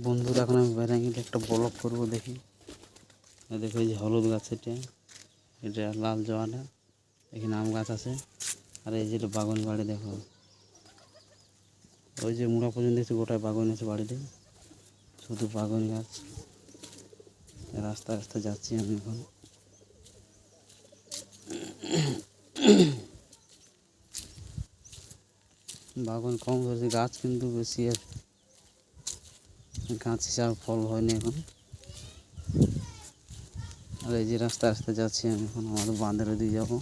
বন্ধুরা এখন আমি বাইরে গেলে একটা ব্লগ করবো দেখি। দেখো এই যে হলুদ গাছ, এটা লাল জোয়াটা, এখানে আম গাছ আছে। আর এই যে বাগান বাড়ি, দেখো ওই যে মুড়া পর্যন্ত দেখছি গোটায় বাগান আছে বাড়িতে, শুধু বাগান গাছ। রাস্তা রাস্তা যাচ্ছি আমি এখন। বাগান কম ধরেছে, গাছ কিন্তু বেশি, আর গাছ হিসাবে ফল হয়নি এখন। আর এই যে রাস্তা রাস্তা যাচ্ছি আমি এখন, আমাদের বাঁধের ওদিকে যাবো।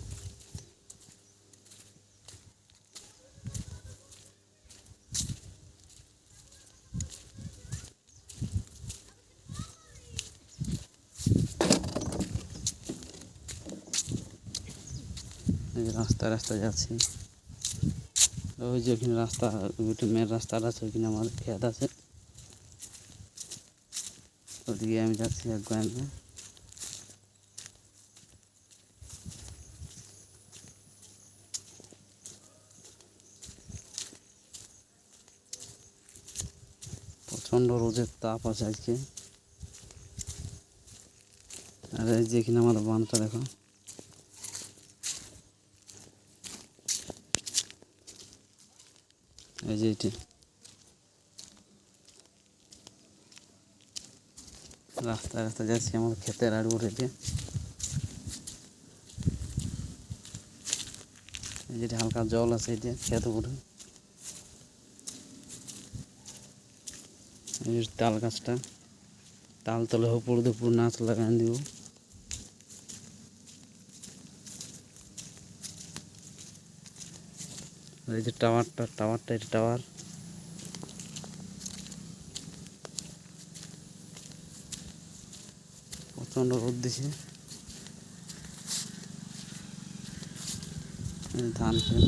এই যে রাস্তা রাস্তা যাচ্ছি, ওই যে ওখানে রাস্তা, ওইটা মেন রাস্তাটা আছে, ওইখানে আমাদের খেত আছে, ওদিকে আমি যাচ্ছি এক গ্রামে। প্রচণ্ড রোদের তাপ আছে আজকে। আর এই যে এখানে আমাদের বাঁধটা দেখো, এই যে এটি রাস্তা রাস্তা যাচ্ছি, আমাদের ক্ষেতের আড়ু উঠেছে। এই যেটা হালকা জল আছে, এটা ক্ষেত উপরে। এই যে তাল গাছটা, তাল তলে পড়তে পুরো নাচ লাগাই দিব। এই যে টাওয়ারটা এটা টাওয়ার। প্রচণ্ড রোদ দিছে। ধান খেত,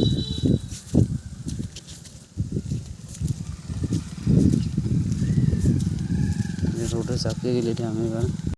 রোডে চাপিয়ে গেলে এটা আমি এবার